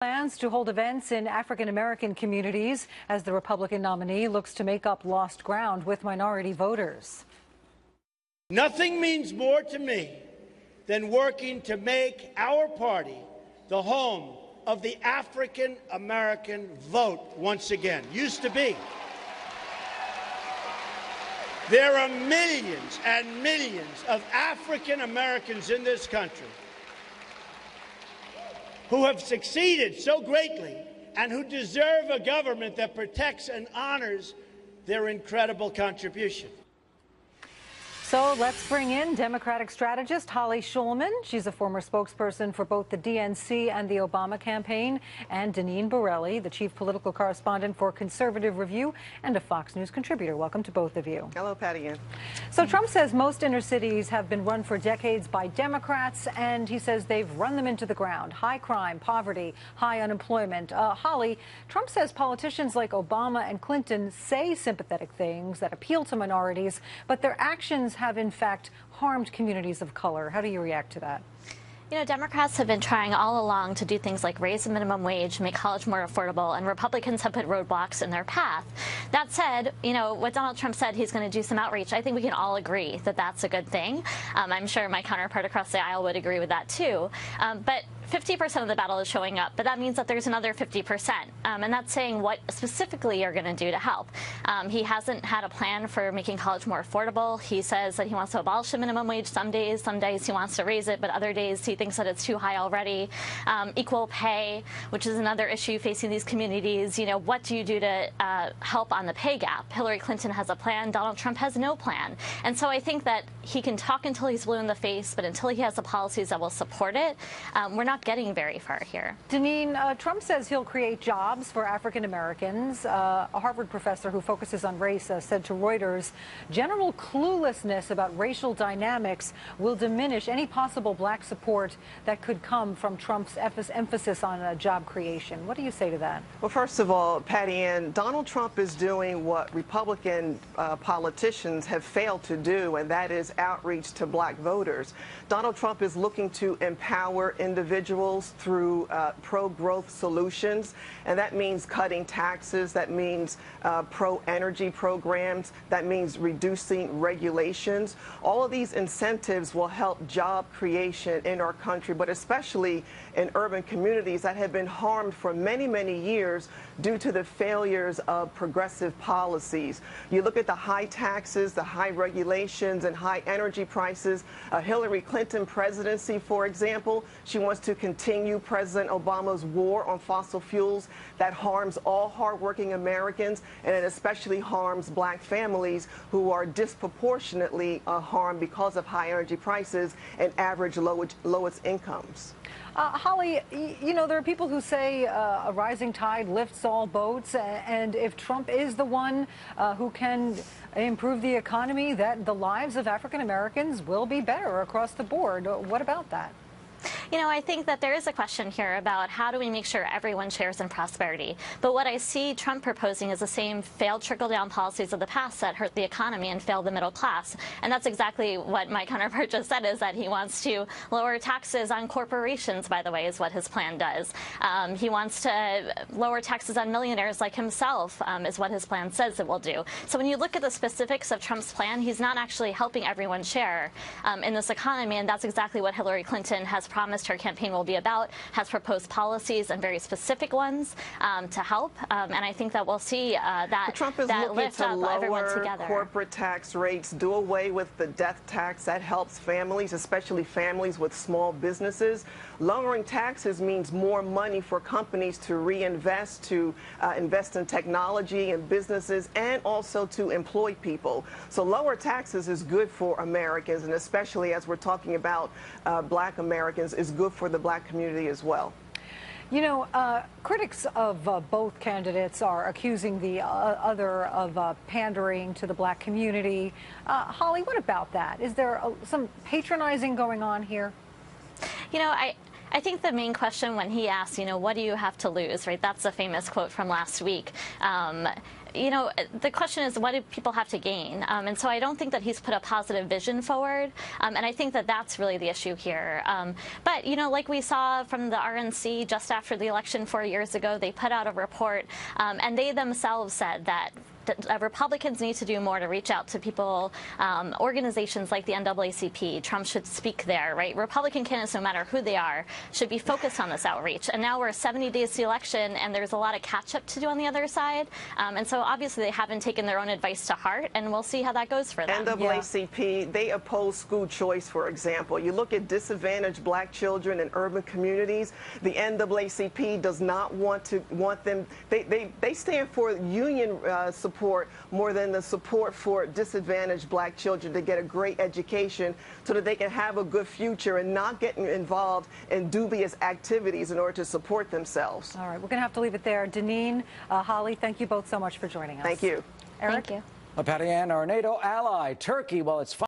Plans to hold events in African-American communities as the Republican nominee looks to make up lost ground with minority voters. Nothing means more to me than working to make our party the home of the African-American vote once again. Used to be. There are millions and millions of African-Americans in this country who have succeeded so greatly and who deserve a government that protects and honors their incredible contribution. So let's bring in Democratic strategist Holly Schulman. She's a former spokesperson for both the DNC and the Obama campaign, and Deneen Borelli, the chief political correspondent for Conservative Review and a Fox News contributor. Welcome to both of you. Hello, Patty Ann. So Trump says most inner cities have been run for decades by Democrats, and he says they've run them into the ground. High crime, poverty, high unemployment. Holly, Trump says politicians like Obama and Clinton say sympathetic things that appeal to minorities, but their actions have in fact harmed communities of color. How do you react to that? You know, Democrats have been trying all along to do things like raise the minimum wage, make college more affordable, and Republicans have put roadblocks in their path. That said, you know, what Donald Trump said he's going to do some outreach, I think we can all agree that that's a good thing. I'm sure my counterpart across the aisle would agree with that too. But 50% of the battle is showing up, but that means that there's another 50%, and that's saying what specifically you're going to do to help. He hasn't had a plan for making college more affordable. He says that he wants to abolish the minimum wage some days he wants to raise it, but other days he thinks that it's too high already. Equal pay, which is another issue facing these communities. You know, what do you do to help on the pay gap? Hillary Clinton has a plan. Donald Trump has no plan. And so I think that he can talk until he's blue in the face, but until he has the policies that will support it, we're not getting very far here. Deneen, Trump says he'll create jobs for African Americans. A Harvard professor who focuses on race said to Reuters, general cluelessness about racial dynamics will diminish any possible black support that could come from Trump's emphasis on job creation. What do you say to that? Well, first of all, Patty Ann, Donald Trump is doing what Republican politicians have failed to do, and that is outreach to black voters. Donald Trump is looking to empower individuals through pro-growth solutions, and that means cutting taxes, that means pro-energy programs, that means reducing regulations. All of these incentives will help job creation in our country, but especially in urban communities that have been harmed for many, many years due to the failures of progressive policies. You look at the high taxes, the high regulations, and high energy prices. Hillary Clinton presidency, for example, she wants to continue President Obama's war on fossil fuels that harms all hardworking Americans, and it especially harms black families who are disproportionately harmed because of high energy prices and average lowest incomes. Holly, you know, there are people who say a rising tide lifts all boats, and if Trump is the one who can improve the economy, that the lives of African Americans will be better across the board. What about that? You know, I think that there is a question here about how do we make sure everyone shares in prosperity. But what I see Trump proposing is the same failed trickle-down policies of the past that hurt the economy and failed the middle class. And that's exactly what my counterpart just said, is that he wants to lower taxes on corporations, by the way, is what his plan does. He wants to lower taxes on millionaires like himself, is what his plan says it will do. So when you look at the specifics of Trump's plan, he's not actually helping everyone share in this economy, and that's exactly what Hillary Clinton has promised her campaign will be about, has proposed policies and very specific ones to help, and I think that we'll see that Trump is that looking lift to up everyone lower together. Corporate tax rates, do away with the death tax. That helps families, especially families with small businesses. Lowering taxes means more money for companies to reinvest, to invest in technology and businesses, and also to employ people. So lower taxes is good for Americans, and especially as we're talking about black Americans, is good for the black community as well. You know, critics of both candidates are accusing the other of pandering to the black community. Holly, what about that? Is there some patronizing going on here? You know, I think the main question when he asked, what do you have to lose, right? That's a famous quote from last week. The question is, what do people have to gain? And so I don't think that he's put a positive vision forward. And I think that that's really the issue here. But, like we saw from the RNC just after the election 4 years ago, they put out a report and they themselves said that Republicans need to do more to reach out to people, organizations like the NAACP. Trump should speak there, right? Republican candidates, no matter who they are, should be focused on this outreach. And now we're 70 days to the election, and there's a lot of catch-up to do on the other side. And so obviously they haven't taken their own advice to heart, and we'll see how that goes for them. NAACP, they oppose school choice, for example. You look at disadvantaged black children in urban communities, the NAACP does not want them. They stand for union support more than the support for disadvantaged black children to get a great education so that they can have a good future and not get involved in dubious activities in order to support themselves. All right, we're going to have to leave it there. Deneen, Holly, thank you both so much for joining us. Thank you. Eric? Thank you. Patty Ann, our NATO ally, Turkey, well, it's